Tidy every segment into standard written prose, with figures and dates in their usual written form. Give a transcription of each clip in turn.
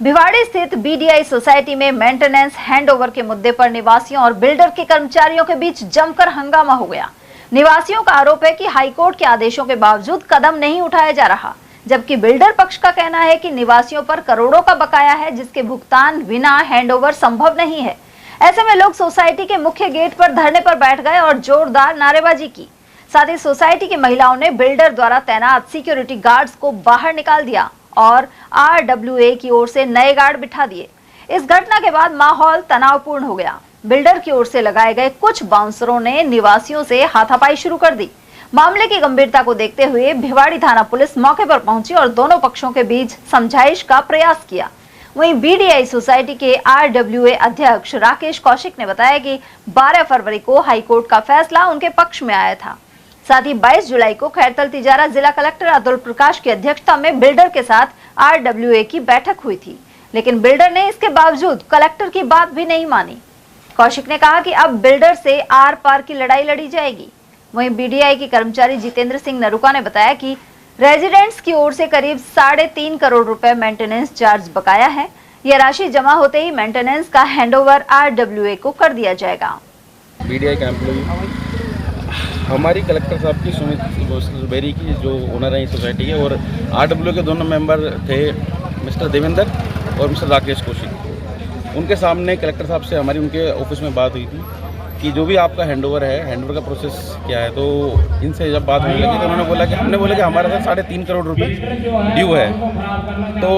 भिवाड़ी स्थित BDI society में maintenance handover के मुद्दे पर निवासियों और बिल्डर के कर्मचारियों के बीच जमकर हंगामा हो गया। निवासियों का आरोप है कि हाईकोर्ट के आदेशों के बावजूद कदम नहीं उठाया जा रहा, जबकि बिल्डर पक्ष का कहना है कि निवासियों पर करोड़ों का बकाया है, जिसके भुगतान बिना हैंडओवर संभव नहीं है। ऐसे में लोग सोसाइटी के मुख्य गेट पर धरने पर बैठ गए और जोरदार नारेबाजी की। साथ ही सोसाइटी की महिलाओं ने बिल्डर द्वारा तैनात सिक्योरिटी गार्ड्स को बाहर निकाल दिया और RWA की ओर से नए गार्ड बिठा दिए। इस घटना के बाद माहौल तनावपूर्ण हो गया। बिल्डर की ओर से लगाए गए कुछ बाउंसरों ने निवासियों से हाथापाई शुरू कर दी। मामले की गंभीरता को देखते हुए भिवाड़ी थाना पुलिस मौके पर पहुंची और दोनों पक्षों के बीच समझाइश का प्रयास किया। वहीं बीडीआई सोसाइटी के RWA अध्यक्ष राकेश कौशिक ने बताया कि 12 फरवरी को हाईकोर्ट का फैसला उनके पक्ष में आया था। साथ ही 22 जुलाई को खैरतल तिजारा जिला कलेक्टर अतुल प्रकाश की अध्यक्षता में बिल्डर के साथ RWA की बैठक हुई थी, लेकिन बिल्डर ने इसके बावजूद कलेक्टर की बात भी नहीं मानी। कौशिक ने कहा कि अब बिल्डर से आर पार की लड़ाई लड़ी जाएगी। वहीं बीडीआई के कर्मचारी जितेंद्र सिंह नरुका ने बताया कि रेजिडेंट्स की ओर से करीब 3.5 करोड़ रुपए मेंटेनेंस चार्ज बकाया है। यह राशि जमा होते ही मेंटेनेंस का हैंडओवर RWA को कर दिया जाएगा। बीडीआई का एम्प्लॉय हमारी कलेक्टर साहब की सुमित जुबेरी की जो ओनर है सोसाइटी है, और RWA के दोनों मेंबर थे मिस्टर देवेंद्र और मिस्टर राकेश कौशिक। उनके सामने कलेक्टर साहब से हमारी उनके ऑफिस में बात हुई थी कि जो भी आपका हैंडओवर है, हैंडओवर का प्रोसेस क्या है। तो इनसे जब बात होने लगी तो उन्होंने बोला कि हमने बोला कि हमारे साथ 3.5 करोड़ रुपए ड्यू है। तो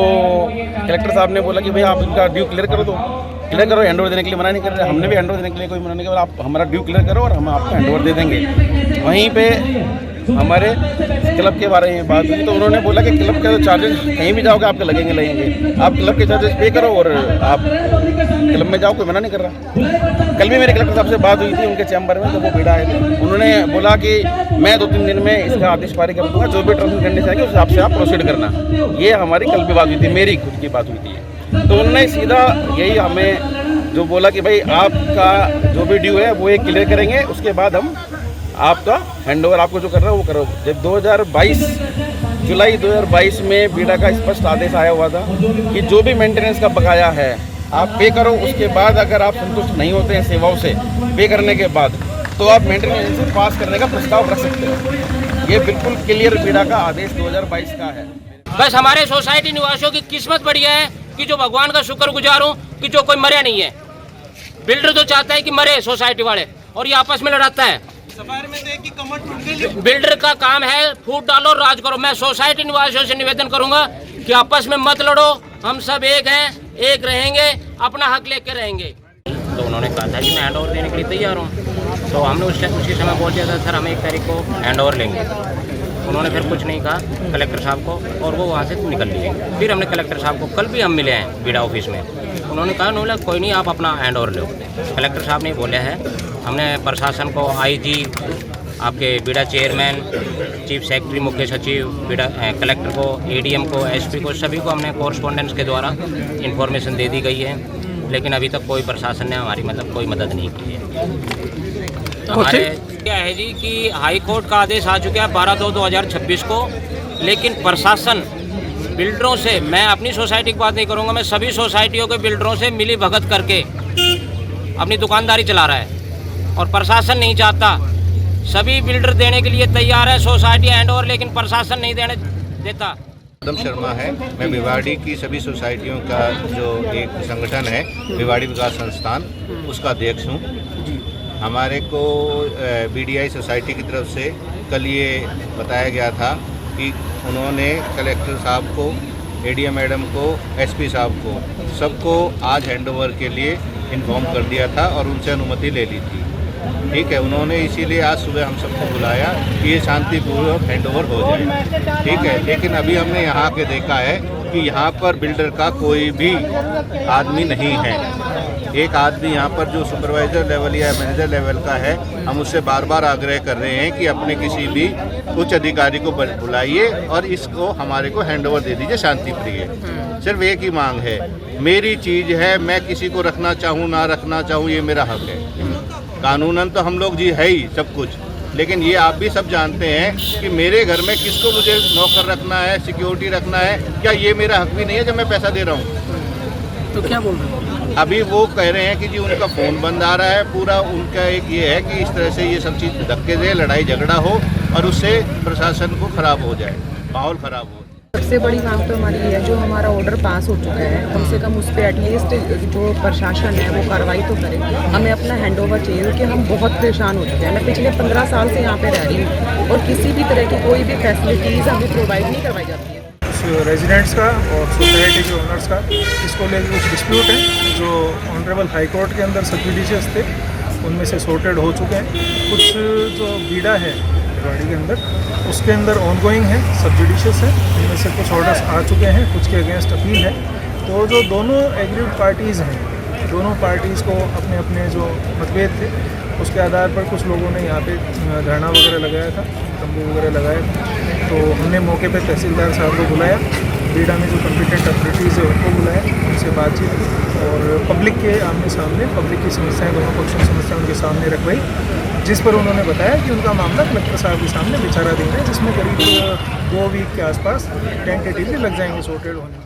कलेक्टर साहब ने बोला कि भाई आप इनका ड्यू क्लियर करो, तो क्लियर करो, हैंडओवर देने के लिए मना नहीं कर रहे। हमने भी हैंडओवर देने के लिए कोई मना नहीं कर रहा, आप हमारा ड्यू क्लियर करो और हम आपको हैंडओवर दे देंगे। वहीं पे हमारे क्लब के बारे में बात हुई तो उन्होंने बोला कि क्लब के चार्जेस कहीं भी जाओगे आपके लगेंगे, आप क्लब के चार्जेस पे करो और आप क्लब में जाओ, कोई मना नहीं कर रहा। कल भी मेरे कलेक्टर साहब से बात हुई थी उनके चैम्बर में, तो वो बीड़ा आए थे। उन्होंने बोला कि मैं 2-3 दिन में इसका आदेश पारित कर दूंगा, जो भी टर्म्स एंड कंडीशन है उस हिसाब से आप प्रोसीड करना। ये हमारी कल भी बात हुई थी, मेरी खुद की बात हुई थी। तो उन्होंने सीधा यही हमें जो बोला कि भाई आपका जो भी ड्यू है वो एक क्लियर करेंगे, उसके बाद हम आपका हैंडओवर आपको जो कर रहा है वो करो। जब 2022 जुलाई 2022 में बीडा का स्पष्ट आदेश आया हुआ था कि जो भी मेंटेनेंस का बकाया है आप पे करो, उसके बाद अगर आप संतुष्ट नहीं होते हैं सेवाओं से पे करने के बाद तो आप मेंटेनेंस पास करने का प्रस्ताव रख सकते हो। ये बिल्कुल क्लियर बीडा का आदेश 2022 का है। बस हमारे सोसाइटी निवासियों की किस्मत बढ़िया है कि जो भगवान का शुक्रगुजार हूँ कि जो कोई मरे नहीं है। बिल्डर तो चाहता है कि मरे सोसाइटी वाले, और ये आपस में लड़ाता है। बिल्डर का काम है फूट डालो राज करो। मैं सोसाइटी निवासियों से निवेदन करूंगा कि आपस में मत लड़ो, हम सब एक हैं, एक रहेंगे, अपना हक लेकर रहेंगे। तो उन्होंने कहा था कि मैं हैंडओवर देने के लिए तैयार हूँ। तो हमने उसी समय बोल दिया था सर हम 1 तारीख को हैंडओवर लेंगे। उन्होंने फिर कुछ नहीं कहा कलेक्टर साहब को, और वो वहाँ से निकल लिए। फिर हमने कलेक्टर साहब को, कल भी हम मिले हैं बीडा ऑफिस में, उन्होंने कहा नोला कोई नहीं आप अपना हैंडओवर लो। कलेक्टर साहब ने बोला है, हमने प्रशासन को IG, आपके बीडा चेयरमैन, चीफ सेक्रेटरी, मुख्य सचिव, बीडा कलेक्टर को, ADM को, SP को, सभी को हमने कॉरस्पॉन्डेंस के द्वारा इन्फॉर्मेशन दे दी गई है, लेकिन अभी तक कोई प्रशासन ने हमारी कोई मदद नहीं की है। हमारे क्या है जी कि हाई कोर्ट का आदेश आ चुका है 12/2/2026 को, लेकिन प्रशासन बिल्डरों से, मैं अपनी सोसाइटी की बात नहीं करूंगा, मैं सभी सोसाइटियों के बिल्डरों से मिली भगत करके अपनी दुकानदारी चला रहा है, और प्रशासन नहीं चाहता। सभी बिल्डर देने के लिए तैयार है सोसाइटी हैंडओवर, लेकिन प्रशासन नहीं देने देता। गौतम शर्मा है, मैं भिवाड़ी की सभी सोसाइटियों का जो एक संगठन है भिवाड़ी विकास संस्थान, उसका अध्यक्ष हूँ। हमारे को BDI सोसाइटी की तरफ से कल ये बताया गया था कि उन्होंने कलेक्टर साहब को, ADM मैडम को, SP साहब को, सबको आज हैंडओवर के लिए इन्फॉर्म कर दिया था और उनसे अनुमति ले ली थी। ठीक है, उन्होंने इसीलिए आज सुबह हम सबको बुलाया कि ये शांतिपूर्वक हैंडओवर हो जाए। ठीक है, लेकिन अभी हमने यहाँ के देखा है कि यहाँ पर बिल्डर का कोई भी आदमी नहीं है। एक आदमी यहाँ पर जो सुपरवाइज़र लेवल या मैनेजर लेवल का है, हम उससे बार बार आग्रह कर रहे हैं कि अपने किसी भी उच्च अधिकारी को बुलाइए और इसको हमारे को हैंडओवर दे दीजिए शांति प्रिय। सिर्फ एक ही मांग है, मेरी चीज़ है, मैं किसी को रखना चाहूँ ना रखना चाहूँ ये मेरा हक है। कानूनन तो हम लोग जी है ही सब कुछ, लेकिन ये आप भी सब जानते हैं कि मेरे घर में किसको मुझे नौकर रखना है, सिक्योरिटी रखना है, क्या ये मेरा हक भी नहीं है जब मैं पैसा दे रहा हूँ? तो क्या बोल रहे हैं? अभी वो कह रहे हैं कि जी उनका फ़ोन बंद आ रहा है, पूरा उनका एक ये है कि इस तरह से ये सब चीज़ धक्के दे, लड़ाई झगड़ा हो और उससे प्रशासन को ख़राब हो जाए, माहौल ख़राब हो। सबसे बड़ी मांग तो हमारी ये है, जो हमारा ऑर्डर पास हो चुका है, कम से कम उस पर एटलीस्ट जो प्रशासन है वो कार्रवाई तो करे। हमें अपना हैंड ओवर चाहिए, क्योंकि हम बहुत परेशान हो चुके हैं। मैं पिछले 15 साल से यहाँ पे रह रही हूँ और किसी भी तरह की कोई भी फैसिलिटीज़ हमें प्रोवाइड नहीं करवाई जाती है। रेजिडेंट्स का और सोसाइटी के ओनर्स का इसको लेकर कुछ डिस्प्यूट है, जो ऑनरेबल हाई कोर्ट के अंदर सब जुडिशियस थे, उनमें से सॉर्टेड हो चुके हैं। कुछ जो बीड़ा है भिवाड़ी के अंदर, उसके अंदर ऑनगोइंग है, सब जुडिशियस है, इनमें से कुछ ऑर्डर्स आ चुके हैं, कुछ के अगेंस्ट अपील है। तो जो दोनों एग्रीड पार्टीज़ हैं, दोनों पार्टीज़ को अपने अपने जो मतभेद थे उसके आधार पर कुछ लोगों ने यहाँ पे धरना वगैरह लगाया था, तंबू वगैरह लगाया था। तो हमने मौके पे तहसीलदार साहब को बुलाया, बीड़ा में जो कॉम्पिटेंट अथॉरिटीज़ है उनको बुलाया, उनसे बातचीत की और पब्लिक के आमने सामने पब्लिक की समस्याएं, दोनों पक्षों की समस्याएं उनके सामने रखवाई, जिस पर उन्होंने बताया कि उनका मामला कलेक्टर साहब के सामने विचाराधीन है, जिसमें करीब 2 वीक के आसपास टेंटेटिवली लग जाएंगे सॉर्टेड होने में।